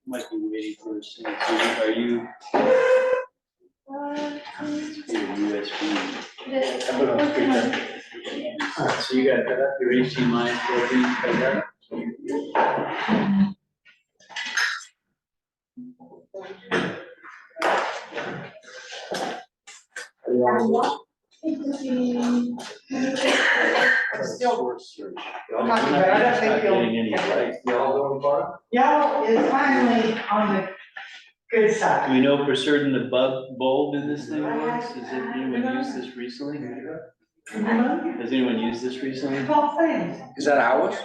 Might be waiting for us. Are you? USB. So you got your HDMI 14. Still works. Not too bad. I don't think y'all is finally on the good side. Do we know for certain the bulb in this thing works? Has anyone used this recently? Has anyone used this recently? Is that ours?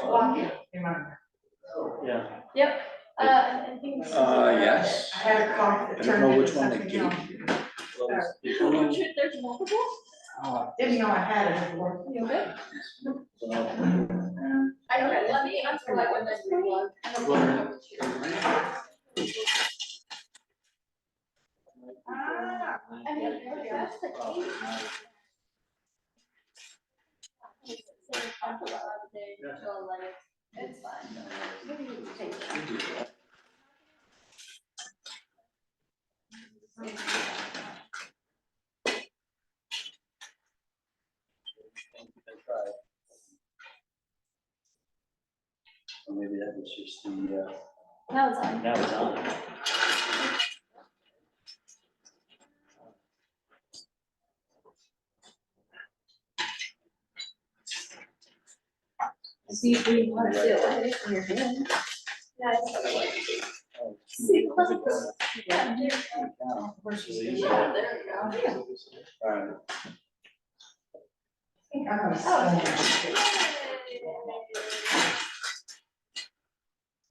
Yeah. Yep. I think. Yes. I had a call. I don't know which one to get. There's multiple? Didn't know I had it before. You okay? I don't know, let me answer like when this replug. I mean, that's the key. It's fine. Or maybe that was just the, Now it's on. now it's on. See if we want to do it in your hand. Yeah. See, yeah. There you go. All right.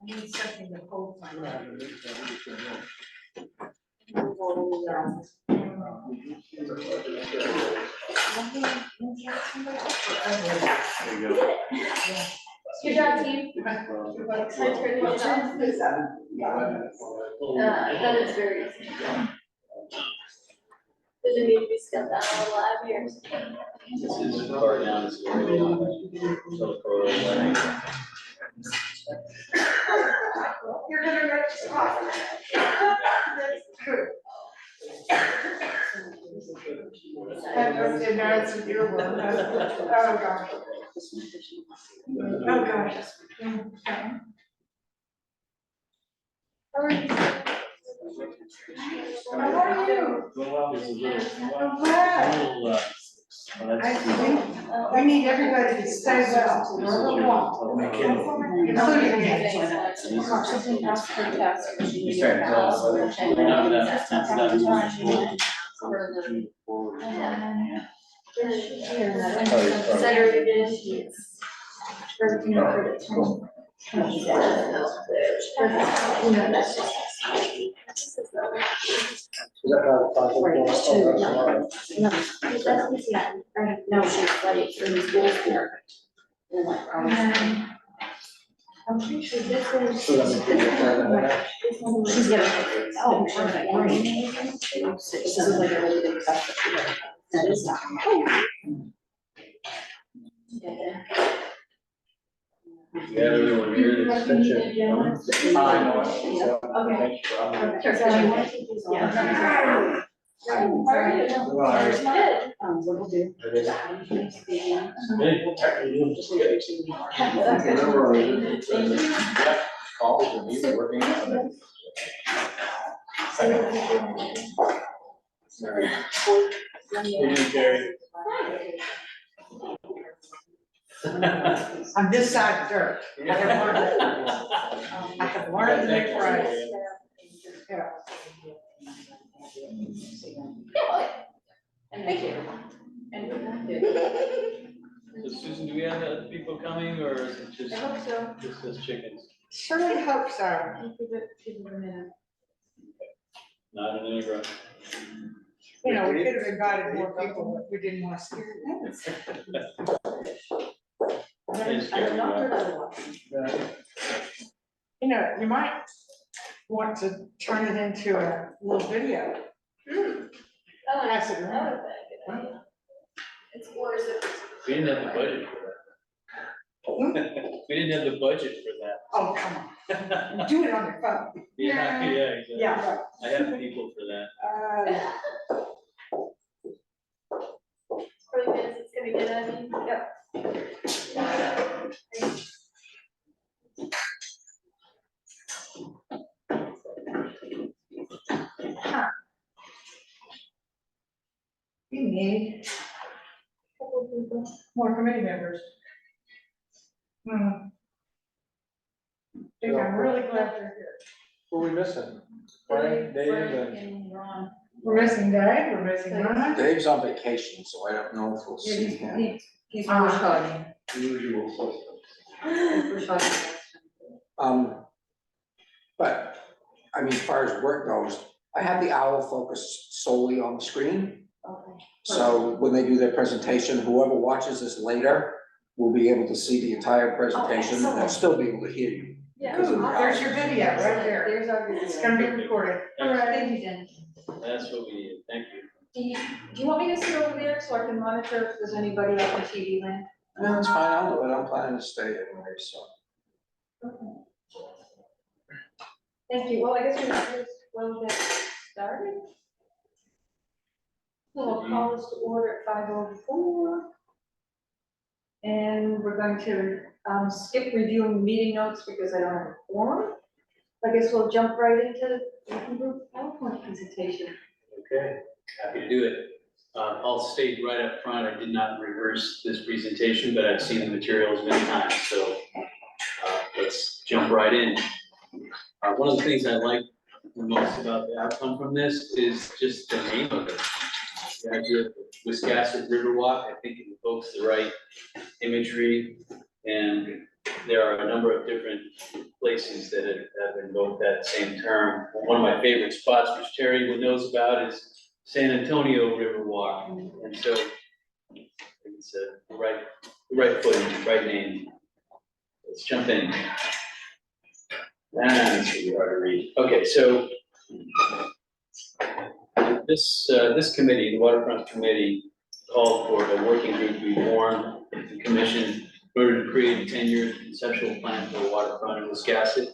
I need something to hold my. There you go. Good job, team. That is very easy. Does it need to be scaled down a little out here? This is far down, it's very long. So for You're gonna get off. That's good. Happy birthday, Nara, it's your one. Oh, gosh. Oh, gosh. How are you? How are you? There's a little, I'm glad. We need everybody to stay well, wherever we want, including me. No, she's like, she's perfect. I'm pretty sure this is. She's gonna. Oh, sure. This is like a really big stuff. That is not. yeah, everyone here is such a. I know it. Okay. Sure. What we'll do. I'm this side of dirt. I have learned to make rice. Yeah. Thank you. So Susan, do we have other people coming or is it just? I hope so. Just chickens? Surely hope so. Not in any rush. You know, we could have invited more people, but we didn't want to scare them. You know, you might want to turn it into a little video. Pass it around. It's worse if it's. We didn't have the budget for that. We didn't have the budget for that. Oh, come on. Do it on your phone. Yeah, exactly. Yeah. I have people for that. 40 minutes, it's gonna get out of me. Yep. You need Couple people. more committee members. Hmm. I think I'm really glad you're here. Who are we missing? Frank, Dave, and And Ron. We're missing Dave, we're missing Ron. Dave's on vacation, so I don't know if we'll Yeah, see he's, him. he's push hogging. Usual. Push hogging. But, I mean, as far as work goes, I have the owl focused solely on the screen. Okay. So when they do their presentation, whoever watches this later will be able to see the entire presentation and they'll still be able to hear you. Yeah. Because of the There's owl. your video right there. There's our video. It's gonna be recorded. All right, thank you, Jen. That's what we need, thank you. Do you want me to sit over there so I can monitor if there's anybody up in TV land? No, it's fine, I'll do it, I'm planning to stay anyway, so. Okay. Thank you, well, I guess we might as well get started. So we'll call this to order at 5:04. And we're going to skip reviewing the meeting notes because I don't have a quorum. I guess we'll jump right into the working group PowerPoint presentation. Okay, happy to do it. I'll state right up front, I did not reverse this presentation, but I've seen the materials many times, so let's jump right in. One of the things I like the most about the outcome from this is just the name of it. The idea of the Wiscasset Riverwalk, I think it evokes the right imagery, and there are a number of different places that have invoked that same term. One of my favorite spots, which Terry knows about, is San Antonio Riverwalk, and so it's the right footing, right name. Let's jump in. It's gonna be hard to read. Okay, so this committee, the Waterfront Committee, called for a working group to be formed at the commission in order to create a 10-year conceptual plan for the waterfront in Wiscasset.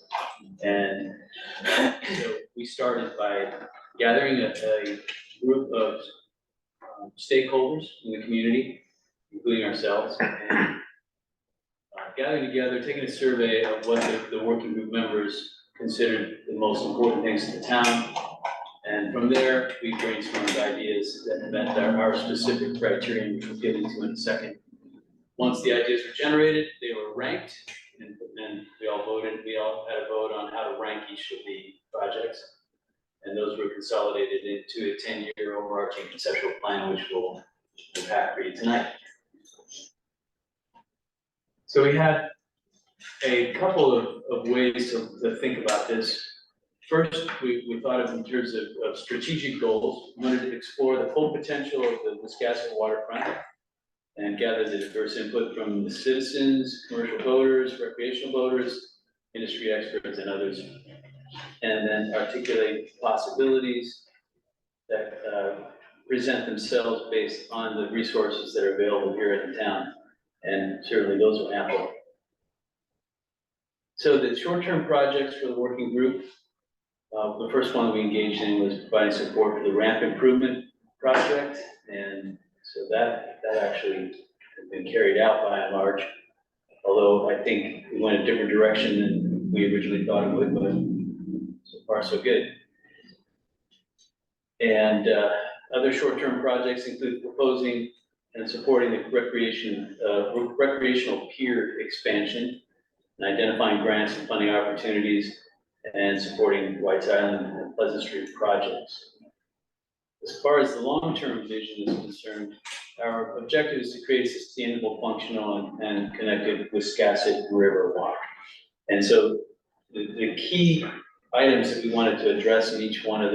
And so we started by gathering a group of stakeholders in the community, including ourselves, and gathering together, taking a survey of what the working group members considered the most important things to the town. And from there, we brainstormed ideas that met our specific criteria, which we'll get into in a second. Once the ideas were generated, they were ranked, and then we all had a vote on how to rank each of the projects. And those were consolidated into a 10-year overarching conceptual plan, which we'll unpack for you tonight. So we had a couple of ways to think about this. First, we thought of in terms of strategic goals. We wanted to explore the full potential of the Wiscasset waterfront and gather the diverse input from the citizens, commercial boaters, recreational boaters, industry experts, and others. And then articulate possibilities that present themselves based on the resources that are available here in the town. And certainly those are ample. So the short-term projects for the working group, the first one we engaged in was providing support for the ramp improvement project. And so that actually has been carried out by and large, although I think we went a different direction than we originally thought it would, but so far so good. And other short-term projects include proposing and supporting the recreational pier expansion and identifying grants and funding opportunities and supporting White's Island and Pleasant Street projects. As far as the long-term vision is concerned, our objective is to create a sustainable, functional, and connected Wiscasset River walk. And so the key items that we wanted to address in each one of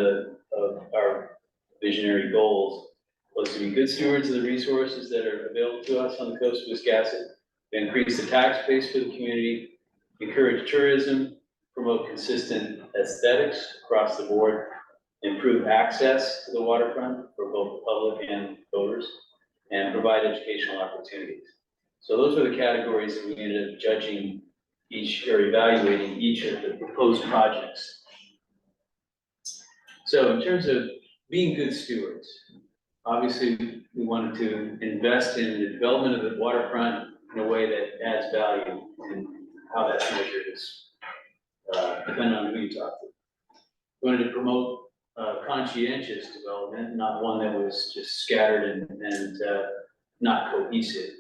our visionary goals was to be good stewards of the resources that are available to us on the coast of Wiscasset, increase the tax base for the community, encourage tourism, promote consistent aesthetics across the board, improve access to the waterfront for both the public and boaters, and provide educational opportunities. So those are the categories that we ended up judging each, or evaluating each of the proposed projects. So in terms of being good stewards, obviously, we wanted to invest in the development of the waterfront in a way that adds value, and how that's measured is depending on who you talk to. We wanted to promote conscientious development, not one that was just scattered and not cohesive.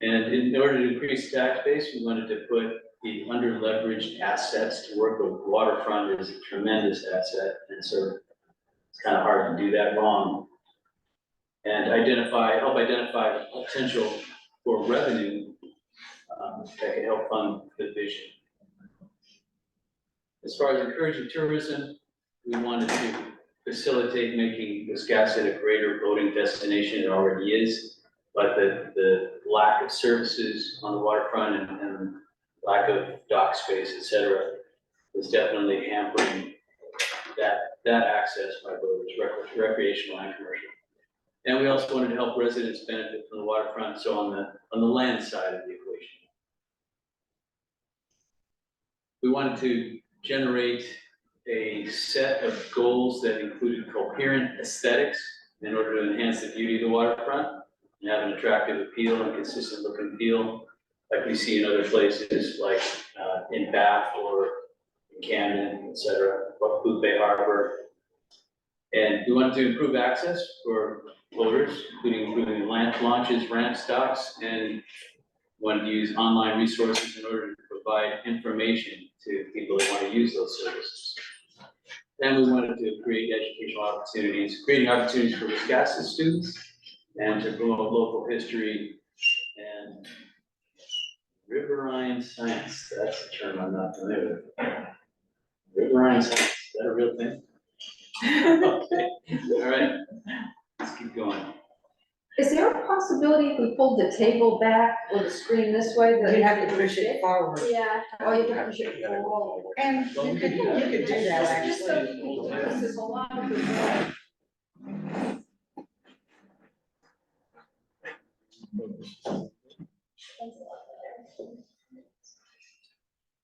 And in order to increase tax base, we wanted to put the under-leveraged assets to work with. Waterfront is a tremendous asset, and so it's kind of hard to do that wrong. And help identify the potential for revenue that can help fund the vision. As far as encouraging tourism, we wanted to facilitate making Wiscasset a greater boating destination. It already is, but the lack of services on the waterfront and lack of dock space, et cetera, is definitely hampering that access by boaters, recreational and commercial. And we also wanted to help residents benefit from the waterfront, so on the land side of the equation. We wanted to generate a set of goals that included coherent aesthetics in order to enhance the beauty of the waterfront and have an attractive appeal and consistent look and feel, like we see in other places, like in Bath or in Camden, et cetera, or Booth Bay Harbor. And we wanted to improve access for boaters, including improving launches, ramp stops, and wanted to use online resources in order to provide information to people that want to use those services. And we wanted to create educational opportunities, creating opportunities for Wiscasset students, and to promote local history and riverine science. That's a term I'm not familiar with. Riverine science, is that a real thing? Okay, all right, let's keep going. Is there a possibility if we pulled the table back or the screen this way that? You have to push it forward. Yeah, oh, you have to push it forward. And Well, you could do that, Just so actually. people use this a lot of people.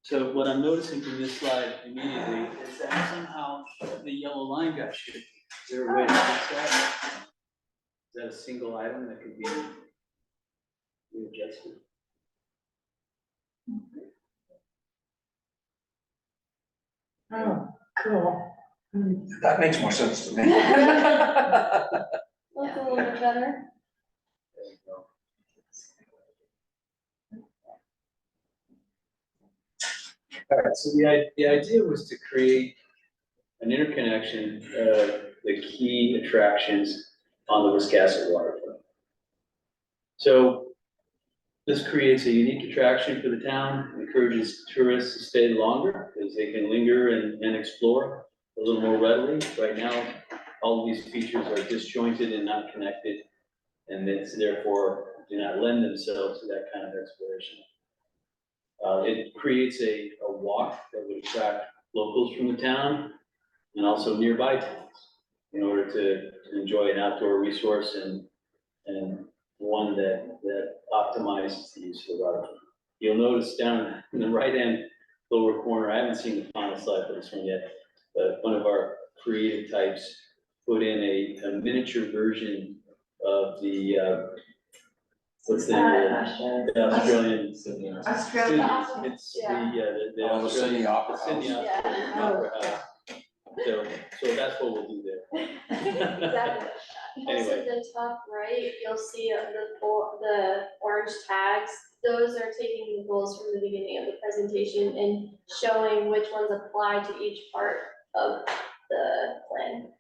So what I'm noticing from this slide immediately is that somehow the yellow line got shifted. Is there a way to fix that? Is that a single item that could be readjusted? Oh, cool. That makes more sense to me. Looks a little bit better. There you go. All right, so the idea was to create an interconnection of the key attractions on the Wiscasset waterfront. So this creates a unique attraction for the town, encourages tourists to stay longer because they can linger and explore a little more readily. Right now, all of these features are disjointed and not connected, and it's therefore do not lend themselves to that kind of exploration. It creates a walk that would attract locals from the town and also nearby towns in order to enjoy an outdoor resource and one that optimizes the use of the waterfront. You'll notice down in the right-hand lower corner, I haven't seen the final slide for this one yet, but one of our creative types put in a miniature version of the, what's the name of the Australian? Australia. It's Yeah. the Oh, the Sydney Australian, Opera the Sydney House. Opera House. So that's what we'll do there. Exactly. Also, Anyway. the top right, you'll see the orange tags. Those are taking the goals from the beginning of the presentation and showing which ones apply to each part of the plan.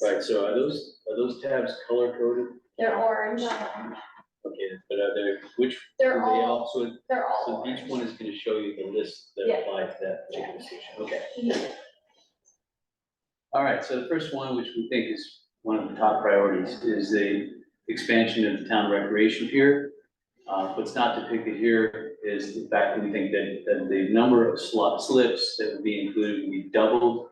Right, so are those tabs color coded? They're orange. Okay, but are they, which, do they They're all, also, they're all so orange. each one is gonna show you the list that Yeah. apply to that particular section, okay. Mhm. All right, so the first one, which we think is one of the top priorities, is the expansion of the town recreation pier. What's not depicted here is the fact that we think that the number of slips that would be included would be doubled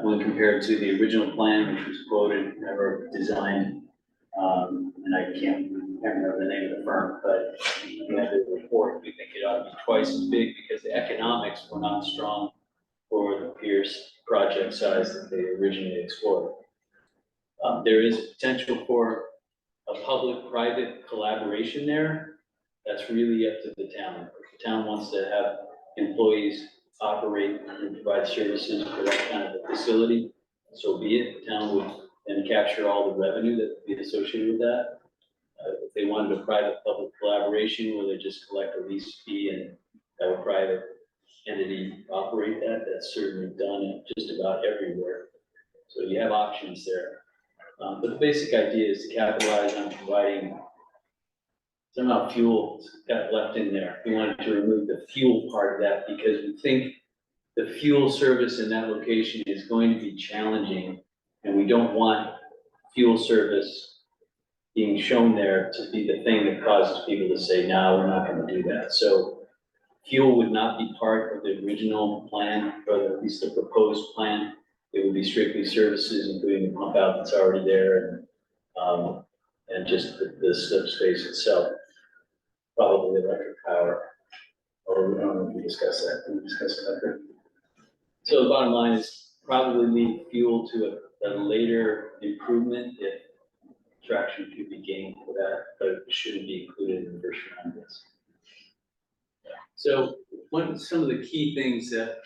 when compared to the original plan, which was quoted or designed and I can't remember the name of the firm, but we had the report, we think it ought to be twice as big because the economics were not strong for the Pierce project size that they originally explored. There is potential for a public-private collaboration there. That's really up to the town. If the town wants to have employees operate and provide services for that kind of a facility, so be it. The town would then capture all the revenue that would be associated with that. If they wanted a private-public collaboration where they just collect a lease fee and have a private entity operate that, that's certainly done just about everywhere. So you have options there. But the basic idea is to capitalize on providing somehow fuel got left in there. We wanted to remove the fuel part of that because we think the fuel service in that location is going to be challenging, and we don't want fuel service being shown there to be the thing that causes people to say, no, we're not going to do that. So fuel would not be part of the original plan, or at least the proposed plan. It would be strictly services, including the pump out that's already there, and just the slip space itself. Probably electric power, or I don't know if we discussed that. Did we discuss electric? So the bottom line is probably leave fuel to a later improvement if traction could be gained for that, but it shouldn't be included in the first round of this. So some of the key things that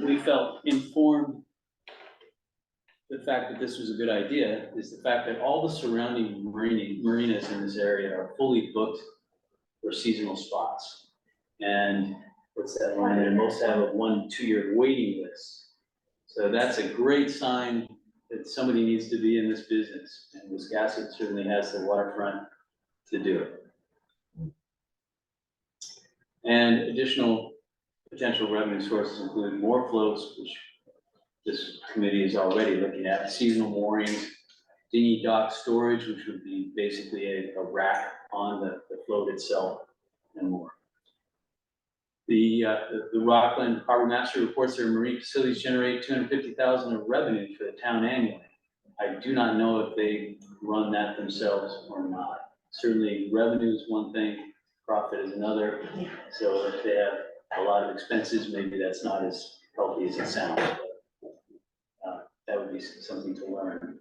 we felt informed the fact that this was a good idea is the fact that all the surrounding marinas in this area are fully booked for seasonal spots. And what's that line? And most have a 1 to 2 year waiting list. So that's a great sign that somebody needs to be in this business. And Wiscasset certainly has the waterfront to do it. And additional potential revenue sources include more floats, which this committee is already looking at, seasonal moorings, dinghy dock storage, which would be basically a rack on the float itself, and more. The Rockland Harbor Master reports their marine facilities generate $250,000 of revenue for the town annually. I do not know if they run that themselves or not. Certainly revenue is one thing, profit is another. So if they have a lot of expenses, maybe that's not as healthy as it sounds. But, that would be something to learn.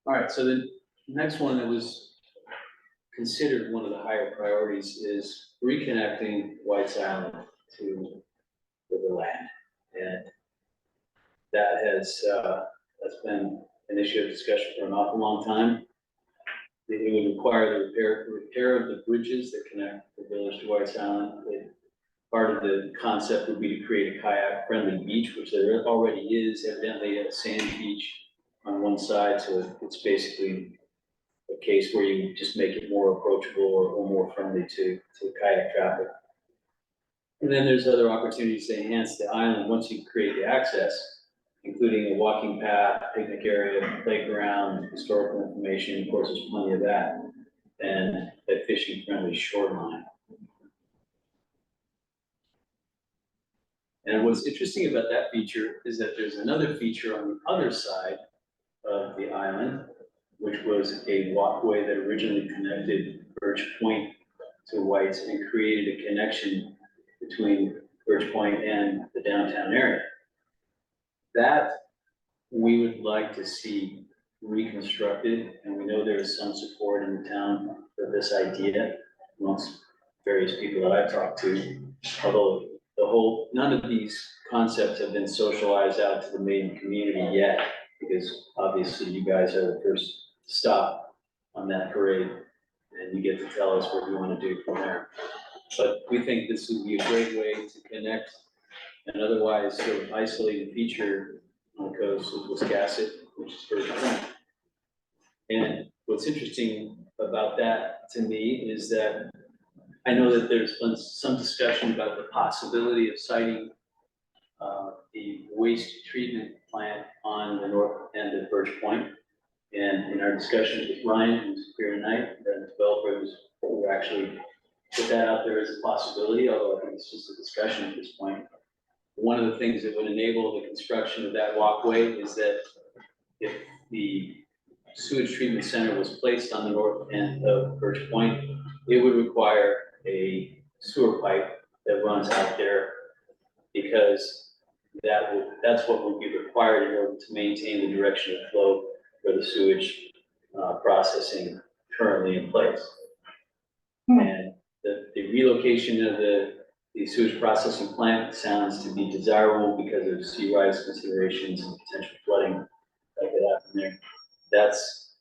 All right, so the next one that was considered one of the higher priorities is reconnecting White's Island to the land. And that has that's been an issue of discussion for an awful long time. It would require the repair of the bridges that connect the village to White's Island. Part of the concept would be to create a kayak-friendly beach, which there already is, evidently a sand beach on one side, so it's basically a case where you just make it more approachable or more friendly to kayak traffic. And then there's other opportunities to enhance the island once you create the access, including a walking path, picnic area, playground, historical information. Of course, there's plenty of that, and a fishing-friendly shoreline. And what's interesting about that feature is that there's another feature on the other side of the island, which was a walkway that originally connected Birch Point to White's and created a connection between Birch Point and the downtown area. That we would like to see reconstructed, and we know there is some support in the town for this idea amongst various people that I've talked to, although none of these concepts have been socialized out to the main community yet, because obviously you guys are the first stop on that parade, and you get to tell us what you want to do from there. But we think this would be a great way to connect an otherwise sort of isolated feature on the coast of Wiscasset, which is Birch Point. And what's interesting about that to me is that I know that there's been some discussion about the possibility of siting the waste treatment plant on the north end of Birch Point. And in our discussions with Ryan, who's here tonight, the developers, we actually put that out there as a possibility, although I think it's just a discussion at this point. One of the things that would enable the construction of that walkway is that if the sewage treatment center was placed on the north end of Birch Point, it would require a sewer pipe that runs out there, because that's what would be required in order to maintain the direction of flow for the sewage processing currently in place. And the relocation of the sewage processing plant sounds to be desirable because of sea rise considerations and potential flooding that could happen there. That's,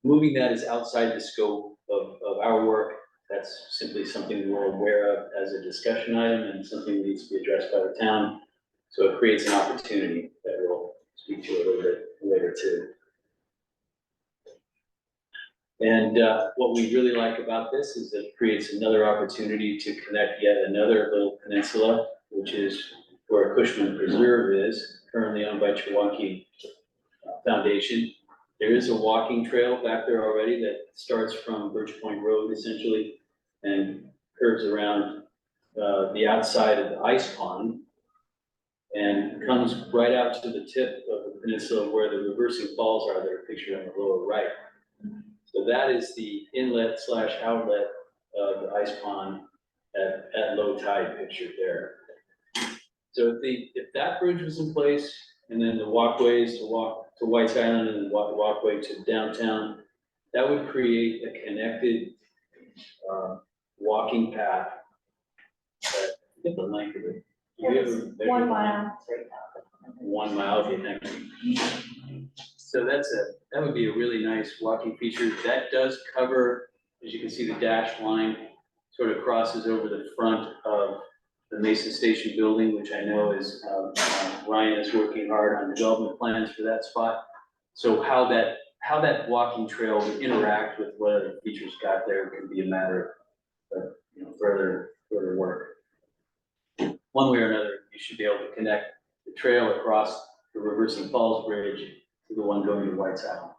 moving that is outside the scope of our work. That's simply something we're aware of as a discussion item and something that needs to be addressed by the town. So it creates an opportunity that we'll speak to a little bit later too. And what we really like about this is that it creates another opportunity to connect yet another little peninsula, which is where Cushman Preserve is, currently owned by Chewonki Foundation. There is a walking trail back there already that starts from Birch Point Road essentially and curves around the outside of the ice pond and comes right out to the tip of the peninsula where the reversing falls are that are pictured on the lower right. So that is the inlet / outlet of the ice pond at low tide pictured there. So if that bridge was in place, and then the walkways to walk to White's Island and the walkway to downtown, that would create a connected walking path. Get the length of it. It's 1 mile. 1 mile, okay, thank you. So that would be a really nice walking feature. That does cover, as you can see, the dashed line sort of crosses over the front of the Mason Station building, which I know is, Ryan is working hard on development plans for that spot. So how that walking trail would interact with what other features got there could be a matter of, further work. One way or another, you should be able to connect the trail across the Reversing Falls Bridge to the one going to White's Island.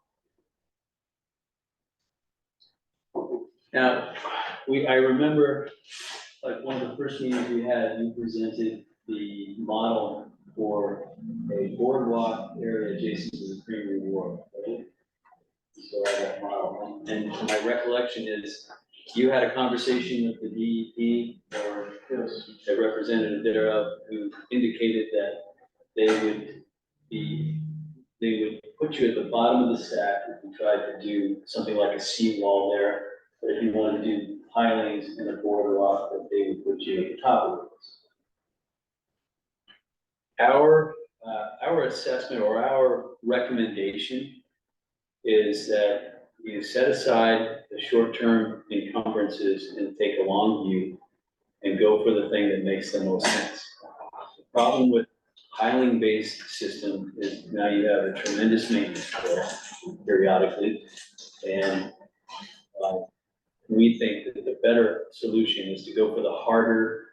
Now, I remember, like one of the first meetings we had, you presented the model for a boardwalk area adjacent to the Creamery Wharf, right? So I have that model, and my recollection is you had a conversation with the DEP or a representative thereof who indicated that they would put you at the bottom of the stack if you tried to do something like a seawall there. But if you wanted to do pilings and a boardwalk, that they would put you at the top of it. Our assessment or our recommendation is that you set aside the short-term encumbrances and take a long view and go for the thing that makes the most sense. The problem with piling-based system is now you have a tremendous maintenance bill periodically, and we think that the better solution is to go for the harder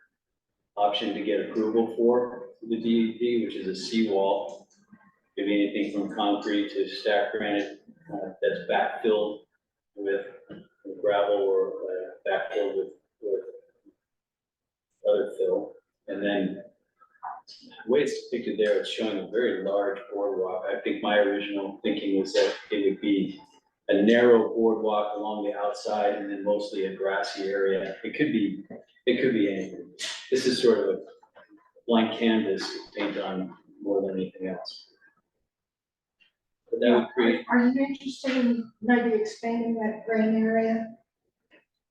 option to get approval for the DEP, which is a seawall. Could be anything from concrete to stacked granite that's backfilled with gravel or backfilled with other fill. And then the way it's depicted there, it's showing a very large boardwalk. I think my original thinking was that it would be a narrow boardwalk along the outside and then mostly a grassy area. It could be anything. This is sort of a blank canvas to paint on more than anything else. But that would create. Are you interested in maybe expanding that green area?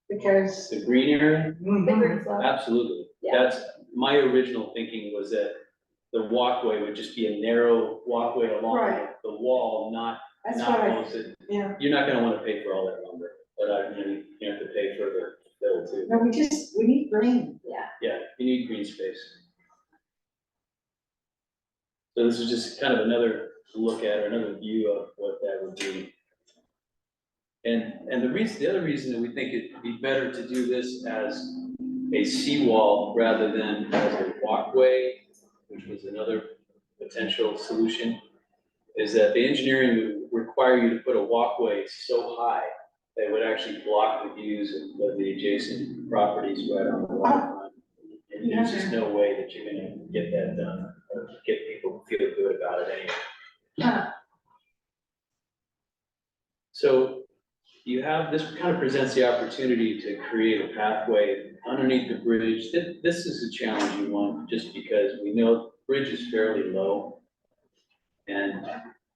Because. The green area? The green flow. Absolutely. Yeah. That's, my original thinking was that the walkway would just be a narrow walkway along Right. the wall, not That's what I, posted. yeah, You're not gonna wanna pay for all that lumber, but you have to pay for the fill too. no, we need green. Yeah, you need green space. So this is just kind of another look at, or another view of what that would be. And the other reason that we think it'd be better to do this as a seawall rather than as a walkway, which was another potential solution, is that the engineering would require you to put a walkway so high that it would actually block the views of the adjacent properties right on the waterfront. And there's just no way that you're gonna get that done, or get people to feel good about it anyway. So you have, this kind of presents the opportunity to create a pathway underneath the bridge. This is a challenging one, just because we know the bridge is fairly low. And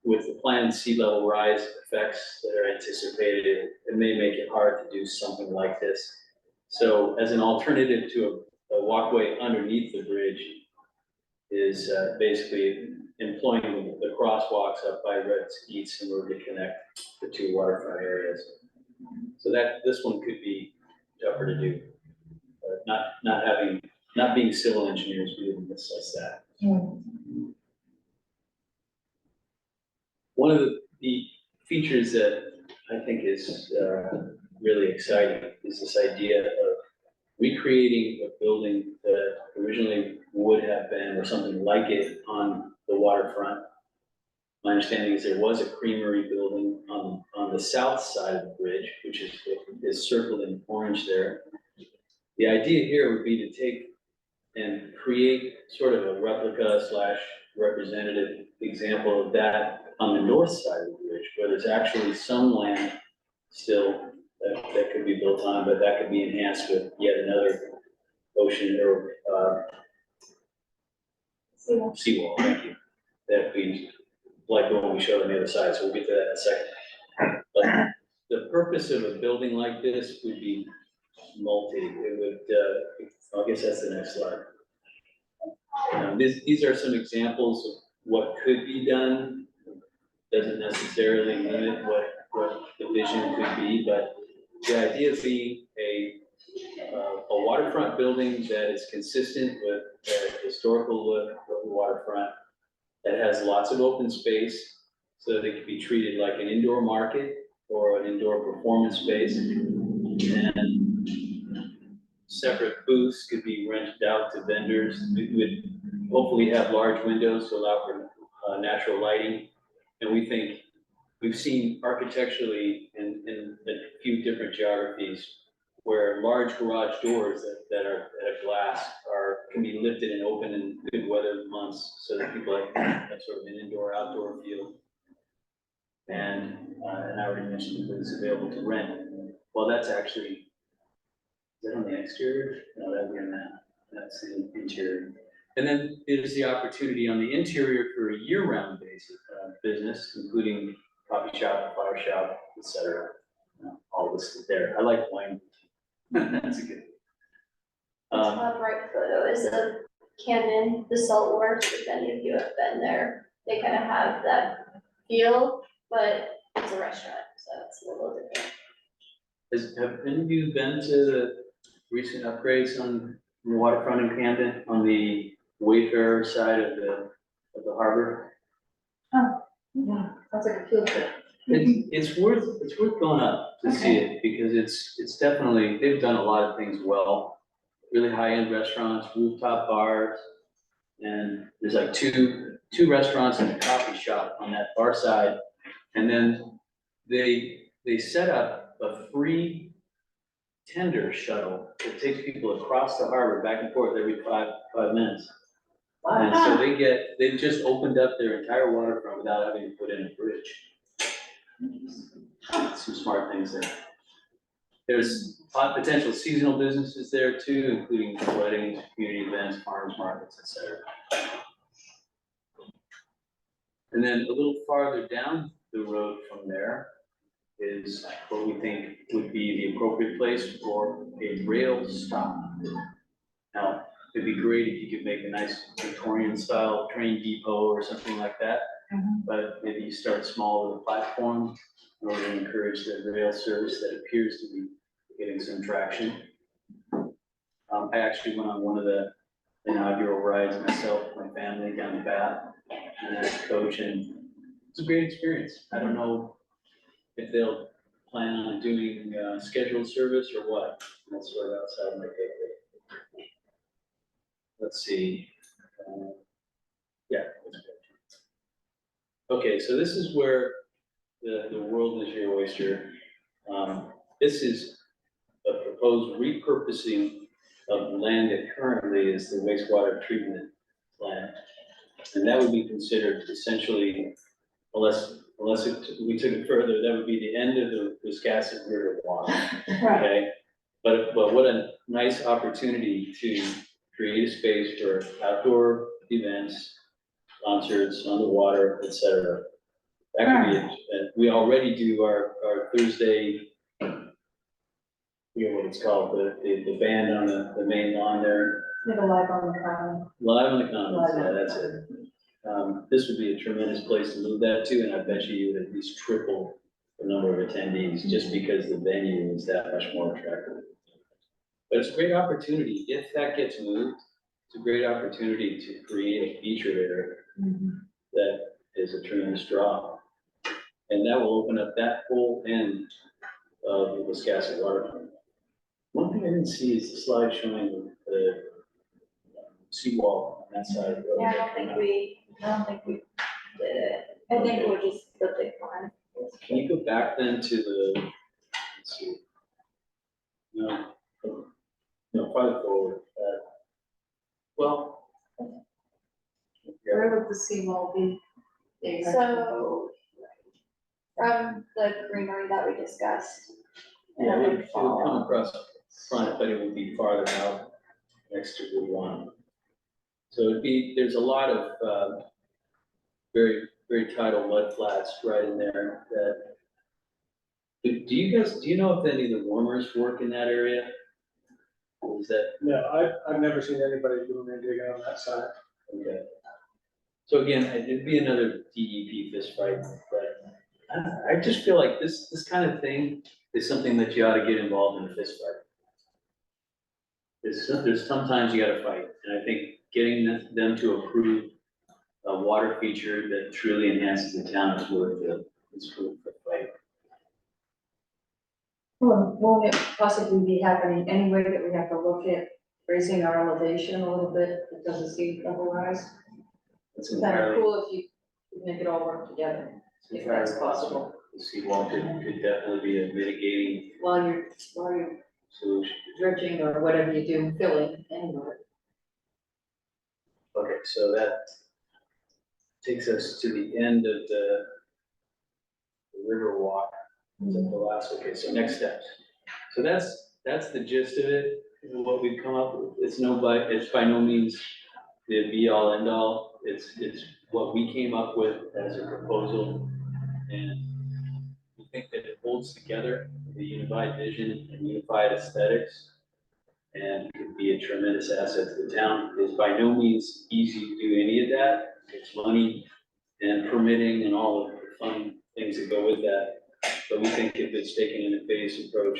with the planned sea level rise effects that are anticipated, it may make it hard to do something like this. So as an alternative to a walkway underneath the bridge is basically employing the crosswalks up by Red Skeets in order to connect the two waterfront areas. So this one could be tougher to do, but not being civil engineers, we didn't assess that. One of the features that I think is really exciting is this idea of recreating a building that originally would have been, or something like it, on the waterfront. My understanding is there was a creamery building on the south side of the bridge, which is circled in orange there. The idea here would be to take and create sort of a replica / representative example of that on the north side of the bridge, where there's actually some land still that could be built on, but that could be enhanced with yet another ocean or seawall, thank you. That'd be like the one we showed on the other side, so we'll get to that in a second. But the purpose of a building like this would be it would, I guess that's the next slide. These are some examples of what could be done. Doesn't necessarily limit what the vision could be, but the idea of being a waterfront building that is consistent with the historical look of the waterfront, that has lots of open space, so that it could be treated like an indoor market or an indoor performance space. And separate booths could be rented out to vendors. We would hopefully have large windows to allow for natural lighting. And we think, we've seen architecturally in a few different geographies where large garage doors that are glass can be lifted and open in good weather months, so that people have sort of an indoor-outdoor feel. And I already mentioned that it's available to rent. Well, that's actually, is that on the exterior? No, that would be on that. That's the interior. And then there's the opportunity on the interior for a year-round basis business, including coffee shop, flower shop, etc. All listed there. I like wine. That's a good. Top right photo is of Camden, the salt works, if any of you have been there. They kind of have that feel, but it's a restaurant, so it's a little different. Have any of you been to the recent upgrades on the waterfront in Camden, on the Wayfarer side of the harbor? Yeah, sounds like a field trip. It's worth going up to see it, because it's definitely, they've done a lot of things well. Really high-end restaurants, rooftop bars, and there's like two restaurants and a coffee shop on that far side. And then they set up a free tender shuttle that takes people across the harbor back and forth every five minutes. And so they've just opened up their entire waterfront without having to put in a bridge. Some smart things there. There's potential seasonal businesses there too, including weddings, community events, farmers markets, etc. And then a little farther down the road from there is what we think would be the appropriate place for a rail stop. Now, it'd be great if you could make a nice Victorian style train depot or something like that. But maybe you start small with a platform in order to encourage the rail service that appears to be getting some traction. I actually went on one of the inaugural rides myself, my family down to Bath, and as a coach, and it's a great experience. I don't know if they'll plan on doing scheduled service or what. That's sort of outside my pay. Let's see. Yeah. Okay, so this is where the world is your oyster. This is a proposed repurposing of land that currently is the wastewater treatment plant. And that would be considered essentially, unless unless we took it further, that would be the end of the Wiscasset River Walk, Right. okay? But what a nice opportunity to create a space for outdoor events, concerts, on the water, et cetera. That could be, we already do our Thursday, I forget what it's called, the band on the main lawn there, Little live on the common. live on the commons, yeah, that's it. This would be a tremendous place to move that to, and I bet you would at least triple the number of attendees, just because the venue is that much more attractive. But it's a great opportunity, if that gets moved, it's a great opportunity to create a feature there that is a tremendous draw. And that will open up that whole end of the Wiscasset waterfront. One thing I didn't see is the slide showing the seawall on that side of the road. Yeah, I don't think we did it. I think we'll just flip it on. Can you go back then to the, let's see. No, farther forward. Well. Where would the seawall be? So, from the greenery that we discussed. Yeah, it would come across front, but it would be farther out next to Route 1. So it'd be, there's a lot of very, very tidal mud flats right in there that. Do you know if any of the warmers work in that area? Or is that, No, I've never seen anybody doing any digging on that side. okay. So again, it'd be another DEP fist fight, but I just feel like this kind of thing is something that you ought to get involved in a fist fight. There's sometimes you gotta fight, and I think getting them to approve a water feature that truly enhances the town is worth the fight. Well, won't it possibly be happening anyway that we have to look at raising our elevation a little bit because of sea level rise? It's It's kind of entirely, cool if you make it all work together, if that's possible, the seawall could definitely be a mitigating while you're solution. dredging or whatever you do, filling anyway. Okay, so that takes us to the end of the river walk. Is that the last, okay, so next steps. So that's the gist of it, what we've come up with. It's by no means the be all end all. It's what we came up with as a proposal. And we think that it holds together the unified vision and unified aesthetics. And could be a tremendous asset to the town. It's by no means easy to do any of that. It's money and permitting and all of the fun things that go with that. But we think if it's taken in a phased approach,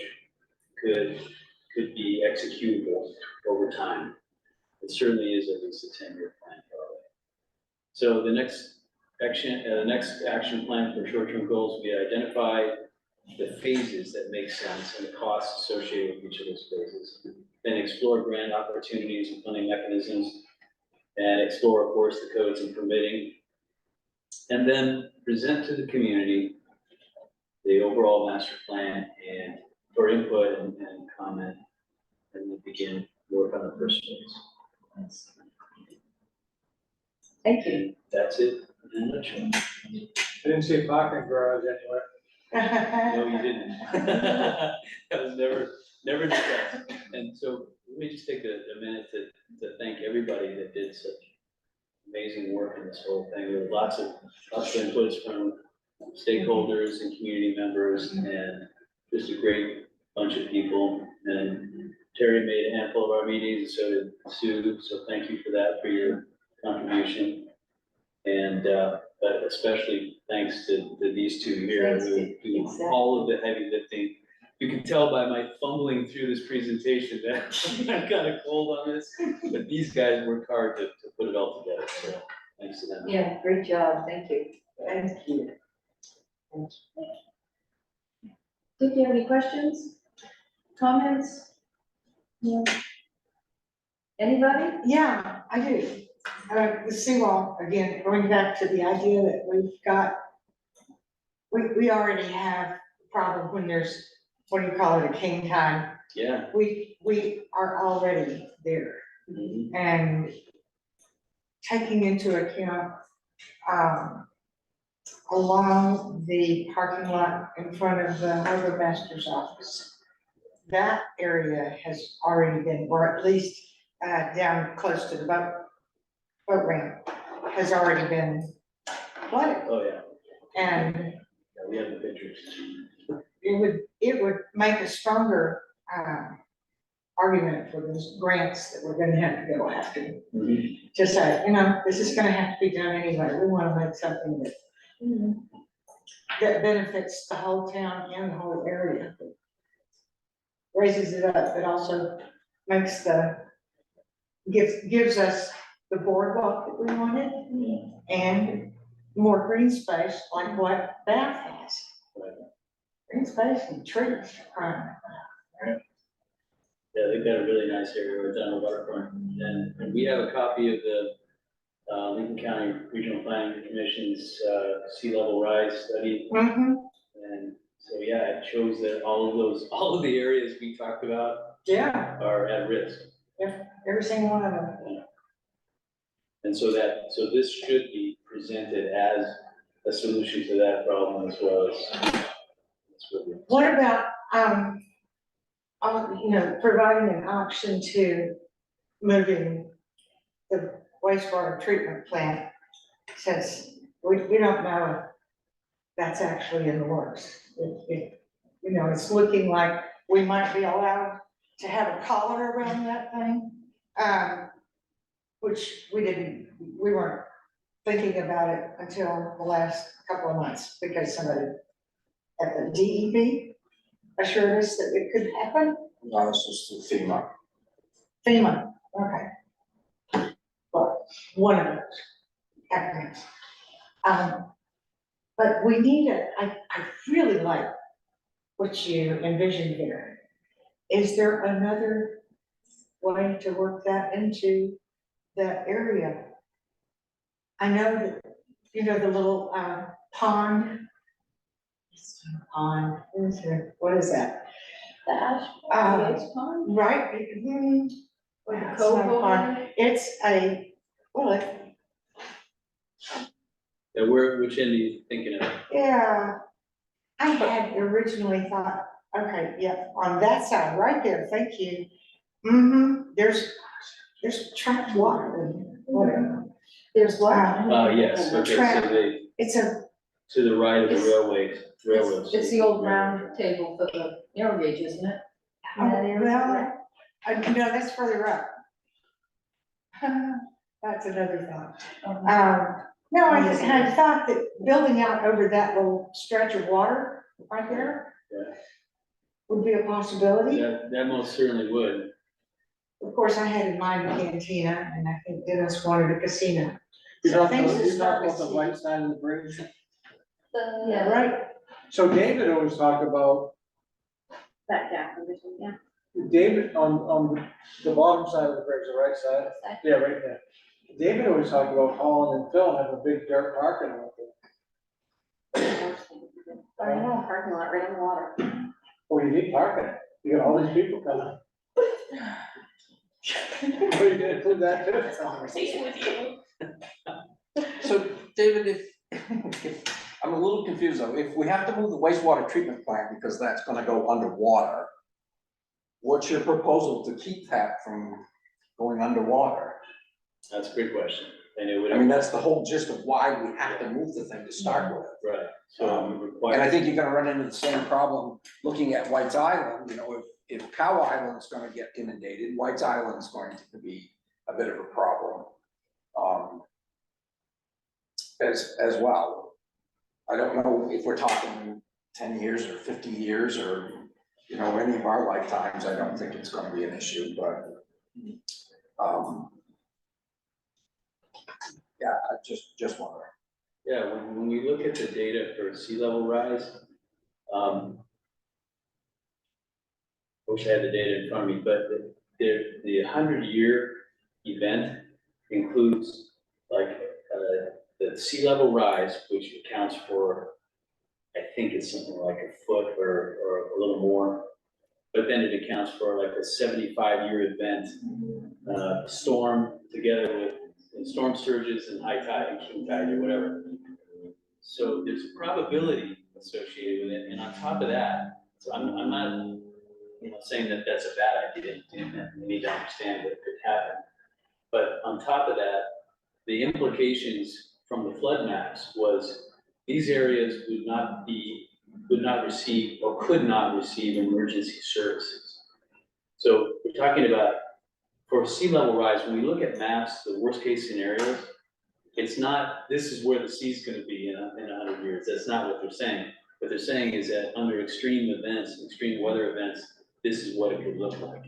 could be executable over time. It certainly is at least a 10-year plan probably. So the next action plan for short-term goals will be identify the phases that make sense and the costs associated with each of those phases. Then explore grant opportunities and funding mechanisms, and explore, of course, the codes and permitting. And then present to the community the overall master plan and for input and comment, and we begin work on the first phase. Thank you. That's it in a nutshell. I didn't see a parking garage anywhere. No, you didn't. That was never discussed. And so let me just take a minute to thank everybody that did such amazing work in this whole thing. There were lots of inputs from stakeholders and community members, and just a great bunch of people. And Terry made a handful of our meetings, so did Sue, so thank you for that, for your contribution. And but especially thanks to these two here Thanks who to- do exactly. all of the heavy lifting. You can tell by my fumbling through this presentation that I'm kind of cold on this, but these guys worked hard to put it all together, so thanks to them. Yeah, great job, thank you. Thank you. Did you have any questions, comments? No? Anybody? Yeah, I do. The seawall, again, going back to the idea that we've got, we already have a problem when there's, what do you call it, a king time? Yeah. We are already there. Mhm. And taking into account, along the parking lot in front of the harbor master's office. That area has already been, or at least down close to the boat ramp, has already been flooded. Oh, yeah, And yeah, we have the pictures. it would make a stronger argument for those grants that we're gonna have to go after. To say, you know, this is gonna have to be done anyway, we wanna make something that benefits the whole town and the whole area. Raises it up, but also makes gives us the boardwalk that we wanted and more green space like what Bath has. Green space and trees. Yeah, they've got a really nice area right down the waterfront, and we have a copy of the Lincoln County Regional Planning Commission's sea level rise study. Mm-hmm, And so, yeah, it shows that all of the areas we talked about yeah, are at risk. every single one of them. And so this should be presented as a solution to that problem as well as. What about, providing an option to moving the wastewater treatment plant, since we don't know if that's actually in the works. It's looking like we might be allowed to have a collar around that thing, which we weren't thinking about it until the last couple of months, because somebody at the DEP assured us that it could happen. No, this is the FEMA. FEMA, okay. Well, one of those acronyms. But we need I really like what you envisioned here. Is there another way to work that into that area? I know that, the little pond. What is that? The ash. Pond? Right, Or the it's cove not a over pond. there? It's Yeah, which end are you thinking of? yeah, I had originally thought, okay, yeah, on that side, right there, thank you. There's trapped water in whatever. There's what? Yes, okay, Trap. so It's a, to the right of the It's- railroad. It's the old round table for the narrow gauge, isn't it? well, no, that's further up. That's another thought. No, I thought that building out over that little stretch of water right there Yeah. would be a possibility. That most certainly would. Of course, I had in mind a cantina, and I think Dennis wanted a casino. You So talking things about, to you start talking about the with. right side of the bridge? Yeah. Right, So David always talked about, That gap division, yeah. David, on the bottom side of the bridge, the right side, Side. yeah, right there. David always talked about Holland and Phil have a big dirt parking lot there. But I know a parking lot right on the water. Well, you need parking, you got all these people coming. So you can include that too. Conversation with you. So, David, if, I'm a little confused though, if we have to move the wastewater treatment plant because that's gonna go underwater, what's your proposal to keep that from going underwater? That's a good question. And it would. I mean, that's the whole gist of why we have to move the thing to start with. Right, so it would require. And I think you're gonna run into the same problem looking at White's Island, if Cow Island's gonna get inundated, White's Island's going to be a bit of a problem. As well. I don't know if we're talking 10 years or 50 years or, any of our lifetimes, I don't think it's gonna be an issue, but, yeah, I just wondering. Yeah, when we look at the data for sea level rise, wish I had the data in front of me, but the 100-year event includes the sea level rise, which accounts for, I think it's something like a foot or a little more. But then it accounts for like a 75-year event, storm together with storm surges and high tide and king tide or whatever. So there's a probability associated with it, and on top of that, so I'm not, saying that that's a bad idea, and that we need to understand what could happen. But on top of that, the implications from the flood maps was these areas would not receive or could not receive emergency services. So we're talking about, for sea level rise, when we look at maps, the worst case scenarios, it's not, this is where the sea's gonna be in 100 years. That's not what they're saying. What they're saying is that under extreme events, extreme weather events, this is what it could look like.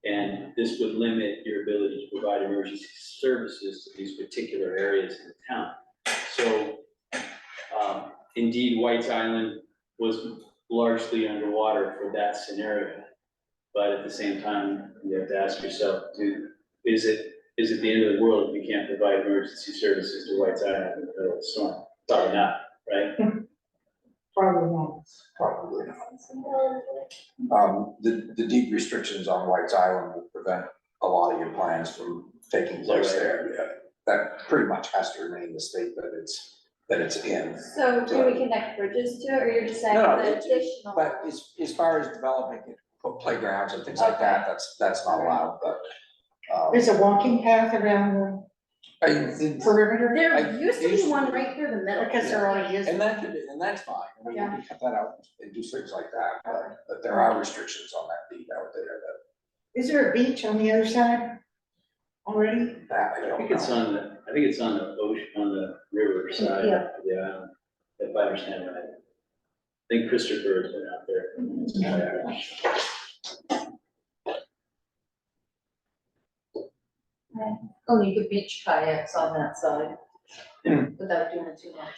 And this would limit your ability to provide emergency services to these particular areas in the town. So, indeed, White's Island was largely underwater for that scenario. But at the same time, you have to ask yourself, is it the end of the world if you can't provide emergency services to White's Island in the middle of the storm? Probably not, right? Probably not. Probably not. The deep restrictions on White's Island will prevent a lot of your plans from taking place there. Yeah. That pretty much has to remain the state that it's in. So can we connect bridges to it, or you're just saying No, the it's- additional? But as far as developing it, put playgrounds and things like that, that's not allowed, but. There's a walking path around the perimeter. There used to be one right through the middle. Because there already is. And that's fine, I mean, you can cut that out and do things like that, but there are restrictions on that beat out there Is there a beach on the other side already? that I I don't think it's know. on the ocean, on the river side Yeah. of the island, if I understand right. I think Christopher has been out there. Oh, you could beach kayaks on that side without doing too much.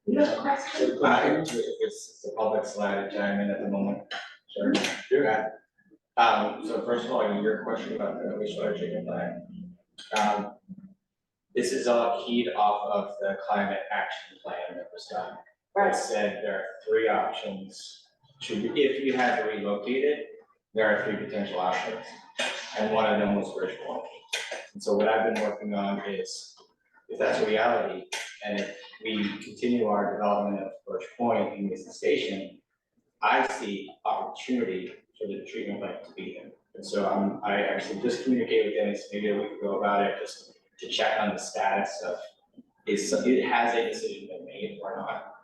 You have a question? If it's the public's allowed to chime in at the moment. Sure. Sure. So first of all, your question about the wastewater treatment plant. This is all keyed off of the climate action plan that was done. It said there are 3 options if you had to relocate it, there are 3 potential options. And one of them was Bridgeport. And so what I've been working on is, if that's a reality, and if we continue our development of Birch Point and Mason Station, I see opportunity for the treatment plant to be there. And so I actually just communicated with Dennis maybe a week ago about it, just to check on the status of, has a decision been made or not?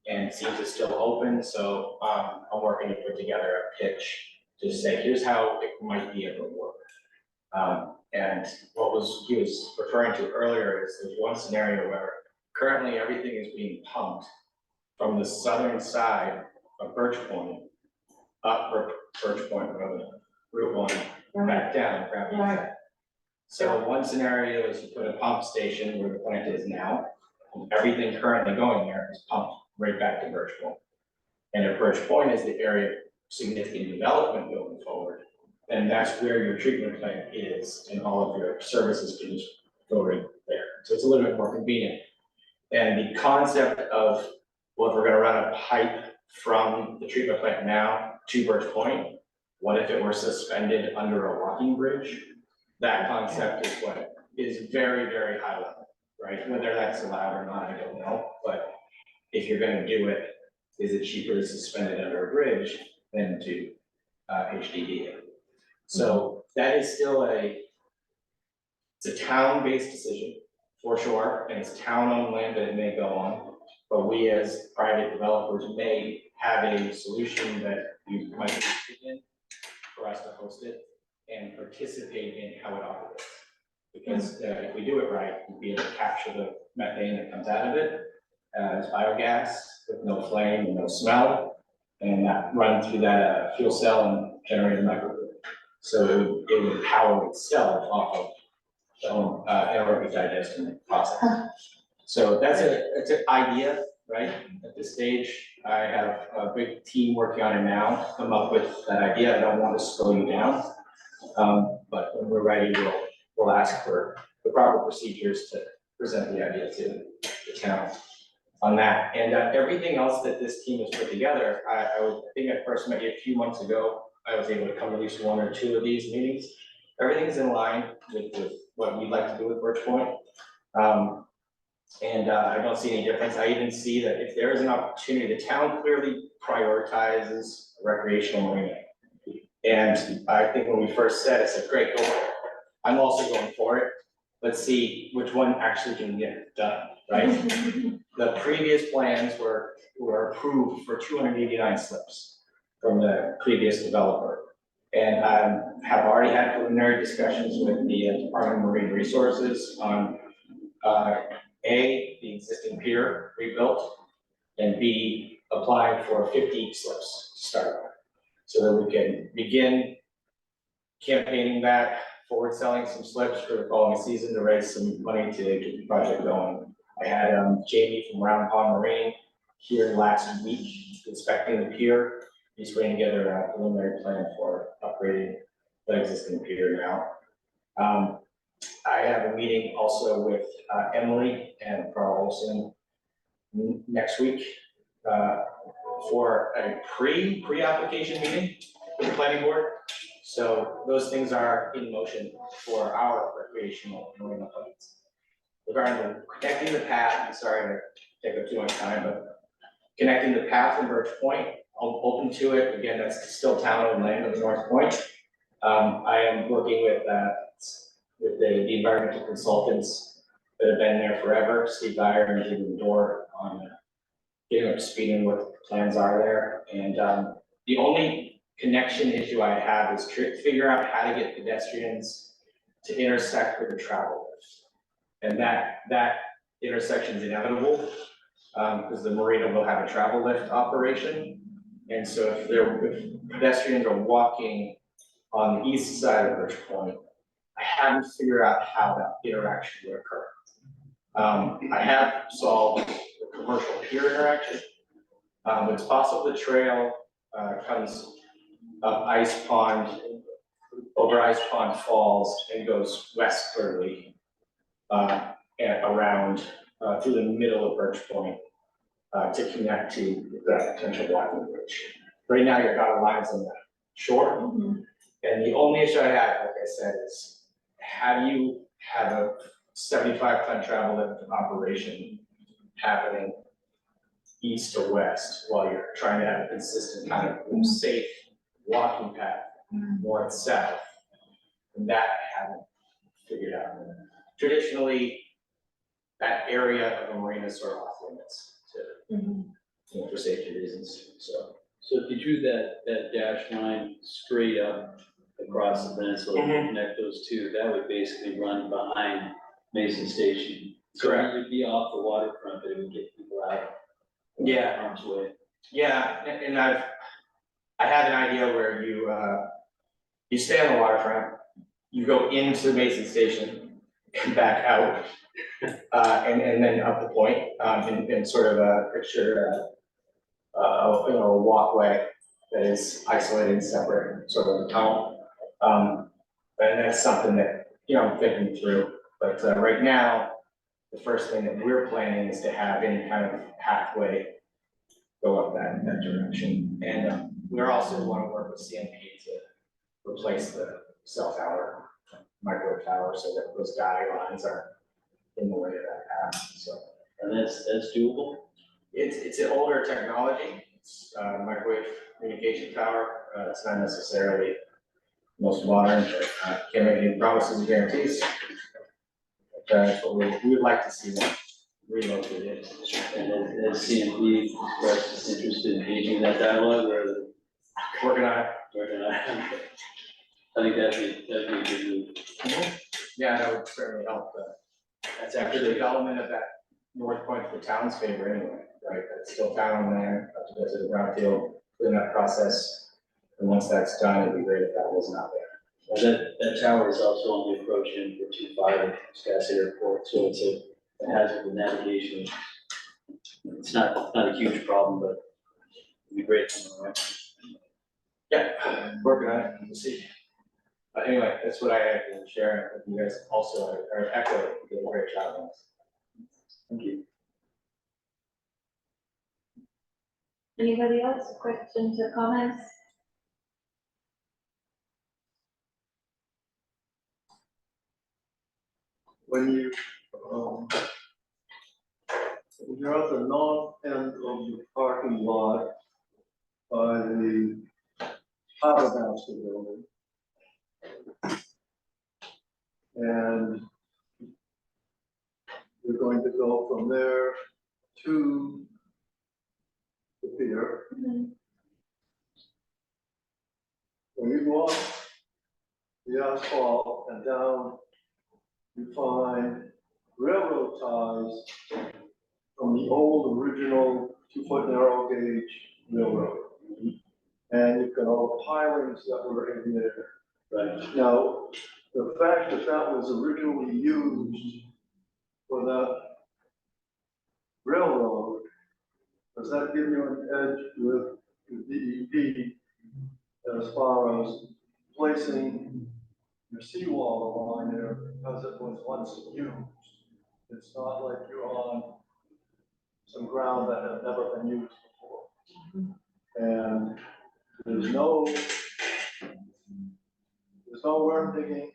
And it seems it's still open, so I'm working to put together a pitch to say, here's how it might be able to work. And what he was referring to earlier is there's one scenario where currently everything is being pumped from the southern side of Birch Point, up Birch Point Road, Route 1, back down, gravity Right. So one scenario is you put a pump station where the plant is now, and everything currently going there is pumped right back to Birch Point. And if Birch Point is the area of significant development going forward, then that's where your treatment plant is, and all of your services can just go right there. So it's a little bit more convenient. And the concept of, well, if we're gonna run a pipe from the treatment plant now to Birch Point, what if it were suspended under a walking bridge? That concept is what is very, very high level, right? Whether that's allowed or not, I don't know, but if you're gonna do it, is it cheaper to suspend it under a bridge than to HDD it? So that is still it's a town-based decision, for sure, and it's town-owned land that it may go on. But we as private developers may have a solution that you might be interested in for us to host it and participate in how it operates. Because if we do it right, we'll be able to capture the methane that comes out of it as biogas with no flame and no smell, and that run through that fuel cell and generate a microgrid. So it would power itself off of its own anaerobic digestion process. So it's an idea, right? At this stage, I have a big team working on it now to come up with that idea. I don't want to slow you down. But when we're ready, we'll ask for the proper procedures to present the idea to the town on that. And everything else that this team has put together, I think I first met you a few months ago. I was able to come to at least 1 or 2 of these meetings. Everything's in line with what we'd like to do with Birch Point. And I don't see any difference. I even see that if there is an opportunity, the town clearly prioritizes recreational marina. And I think when we first said, I said, great, go for it. I'm also going for it. Let's see which one actually can get done, right? The previous plans were approved for 289 slips from the previous developer. And have already had preliminary discussions with the Department of Marine Resources on A, the existing pier rebuilt, and B, applying for 50 slips to start with. So that we can begin campaigning that, forward selling some slips for the following season to raise some money to get the project going. I had Jamie from Round Pond Marine here last week inspecting the pier. He's putting together a preliminary plan for upgrading the existing pier now. I have a meeting also with Emily and Carl Olson next week for a pre-application meeting with the planning board. So those things are in motion for our recreational marina plans. Regarding the connecting the path, I'm sorry to take up too much time, but connecting the path from Birch Point, I'm open to it. Again, that's still town-owned land of the North Point. I am working with the environmental consultants that have been there forever, Steve Dyer and Jim Door, on getting up to speed on what the plans are there. And the only connection issue I have is to figure out how to get pedestrians to intersect with the travel lift. And that intersection is inevitable because the marina will have a travel lift operation. And so if pedestrians are walking on the east side of Birch Point, I haven't figured out how that interaction would occur. I have solved the commercial pier interaction. It's possible the trail comes up Ice Pond, over Ice Pond Falls and goes westwardly and around through the middle of Birch Point to connect to that potential walking bridge. Right now, you've got lines on the shore. And the only issue I have, like I said, is how do you have a 75-ton travel lift operation happening east to west while you're trying to have a consistent kind of safe walking path north-south? And that I haven't figured out. Traditionally, that area of a marina is sort of off limits to, you know, for safety reasons, so. So if you drew that dash line straight up across the peninsula and connect those two, that would basically run behind Mason Station. Correct. So it would be off the waterfront, but it would get people out. Yeah. Harm's way. Yeah, and I have an idea where you stay on the waterfront, you go into Mason Station, and back out, and then up the point, in sort of a picture, you know, a walkway that is isolated and separate, sort of a tunnel. And that's something that, you know, I'm thinking through, but right now, the first thing that we're planning is to have any kind of pathway go up that direction. And we're also want to work with CMP to replace the cell tower, microwave tower, so that those guy lines are in the way of that path, so. And that's doable? It's an older technology, it's microwave communication tower, it's not necessarily most modern, but can't make any promises and guarantees. But that's what we would like to see that relocated. And as CMP expressed interest in engaging in that dialogue, or Working on it. working on it? I think that'd be a good move. Yeah, that would certainly help That's the actually, development of that north point for the town's favor anyway, right? That's still town land, up to the brownfield, clean up process. And once that's done, it'd be great if that was not there. that tower is also on the approach in for 25 Scottsdale Airport, so it's a hazard with navigation. It's not a huge problem, but it'd be great. Yeah, working on it, we'll see. But anyway, that's what I had to share, with you guys also are echo, did a great job on this. Thank you. Anybody else, questions or comments? When you, If you're at the north end of the parking lot by the Harbor Master building. And we're going to go from there to the pier. When you walk the asphalt and down, you find railroad ties from the old original 2-foot narrow gauge railroad. And you've got all the pilings that were in there. Right. Now, the fact that that was originally used for that railroad, does that give you an edge with the DEP as far as placing your seawall along there because it was once used? It's not like you're on some ground that had never been used before. And there's no worm digging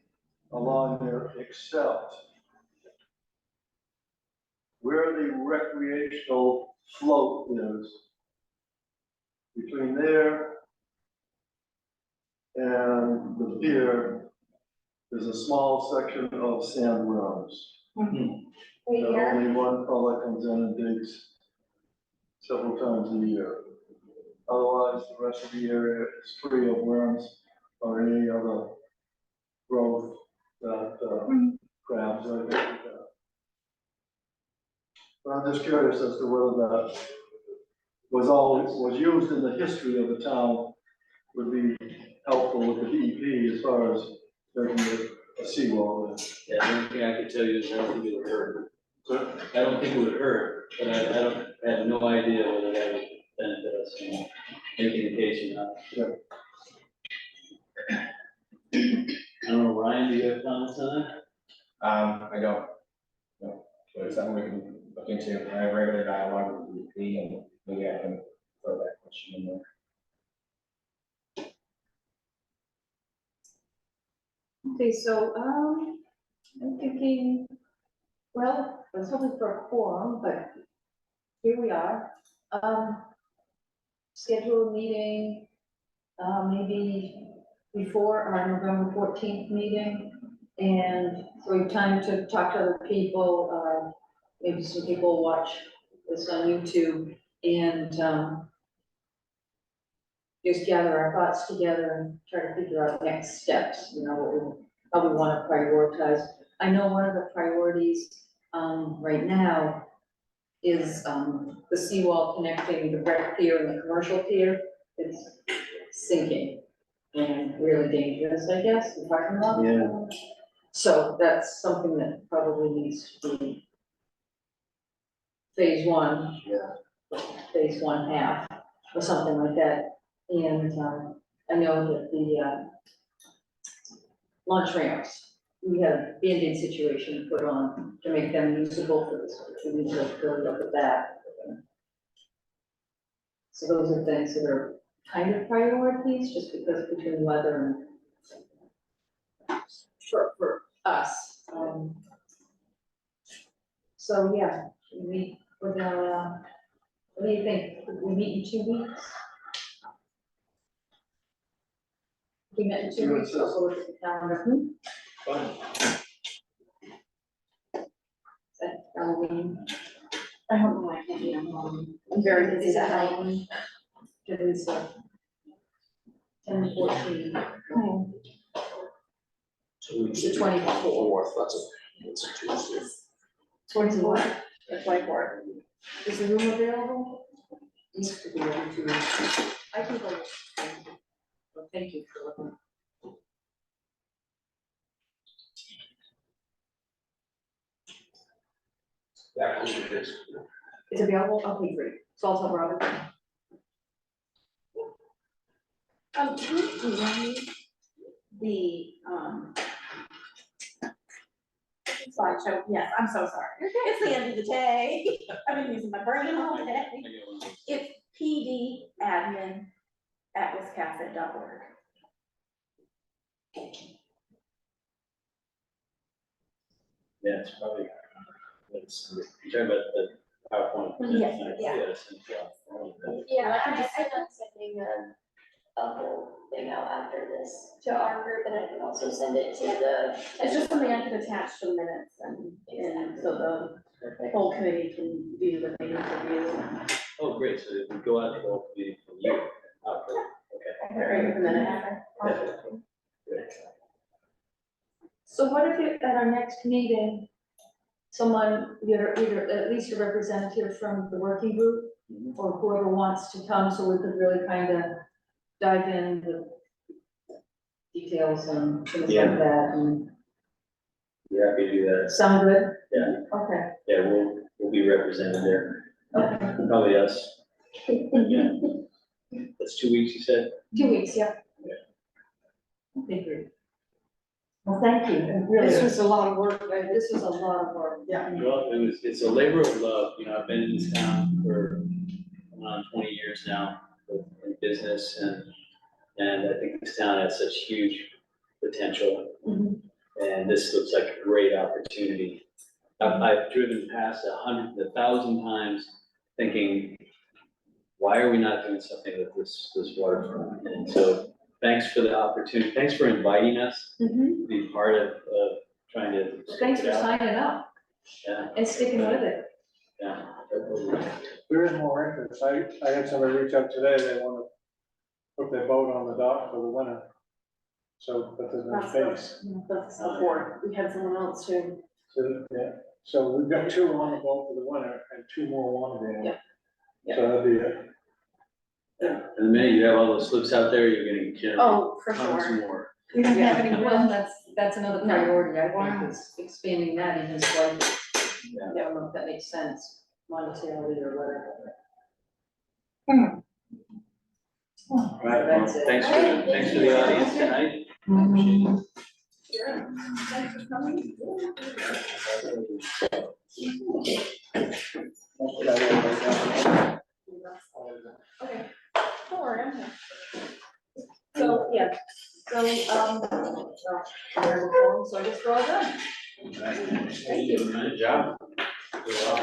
along there except where the recreational float is. Between there and the pier, there's a small section of sandworms. Right And here. only one fella comes in and digs several times a year. Otherwise, the rest of the area is free of worms or any other growth that crabs or anything like that. But I'm just curious as to whether that was used in the history of the town would be helpful with the DEP as far as making it a seawall. Yeah, the only thing I can tell you is I don't think it would hurt. So, I don't think it would hurt, but I have no idea whether that would benefit us in any indication of. Yeah. I don't know, Ryan, do you have comments on that? I don't, no, but it's something we can look into. I have regular dialogue with the DEP and maybe I can throw that question in there. Okay, so, I'm thinking, well, I was hoping for a quorum, but here we are. Schedule a meeting, maybe before our November 14th meeting. And so we have time to talk to other people, maybe some people watch this on YouTube and, just gather our thoughts together and try to figure out next steps, you know, how we want to prioritize. I know one of the priorities, right now is, the seawall connecting the rec pier and the commercial pier. It's sinking and really dangerous, I guess, the parking lot. Yeah. So that's something that probably needs to be phase one. Yeah. Phase 1/2 or something like that. And, I know that the, launch ramps, we had a Band-Aid situation put on to make them usable for this, we need to build up with that. So those are things that are kind of priorities, just because between weather and for us. So, yeah, we, what do you think? We meet in 2 weeks? We met in 2 weeks, I'll look at the calendar. Fine. Is that Halloween? I don't know why I can't be on Halloween. I'm very busy Is it that night. Halloween? It is, 10/14. It's the 24th. That's a Tuesday. 24th, the 24th. Is the room available? Used to be every 2 weeks. I can go. Well, thank you for looking. That was it is. It's available? Okay, great. So I'll tell Robert. Can you email me the, slideshow? Yes, I'm so sorry. It's the end of the day. I've been using my brain all day. It's pdadmin@wiscasset.org. Yeah, it's probably, you're talking about PowerPoint. Yeah. Yeah, I plan on sending a whole thing out after this to our group, and I can also send it to the. It's just something I can attach to the minutes and so the whole committee can view what they need to view. Oh, great, so it would go out to the whole committee from you. Okay. I have it right in the minute. Great. So what if you, at our next meeting, someone, either at least a representative from the working group or whoever wants to come, so we could really kind of dive in with details and things Yeah. like that, and Be happy to do that. sound good? Yeah. Okay, Yeah, we'll be represented there. okay, Probably us. Yeah. That's 2 weeks, you said? 2 weeks, yeah. Okay, great. Well, thank you, and really, This was a lot of work, but this was a lot of work. Yeah. Well, it's a labor of love, you know, I've been in this town for going on 20 years now in business and I think this town has such huge potential. Mhm. And this looks like a great opportunity. I've driven past 1,000 times thinking, why are we not doing something with this waterfront? And so thanks for the opportunity, thanks for inviting us Mhm. to be part of trying to. Thanks for scope it out. signing up Yeah, and sticking with it. yeah. There is more interest. I had somebody reach out today, they wanna put their boat on the dock for the winter. So, but there's no space. That's before, we had someone else too. So, yeah, so we've got 2 on the boat for the winter and 2 more want to be on. Yeah. Yeah. So that'd be it. Yeah, and the minute you have all those slips out there, you're gonna generate Oh, for tons sure. more. we don't have any Well, room. that's another No. priority, I Wow. think, is expanding that in his budget. Yeah. I don't know if that makes sense monetarily or whatever. Right, well, That's it. thanks for the audience tonight. Sure. Thanks for coming. Okay. Don't worry, I'm here. So, yeah, so, so I guess we're all done. Thank you. Good job. Good job.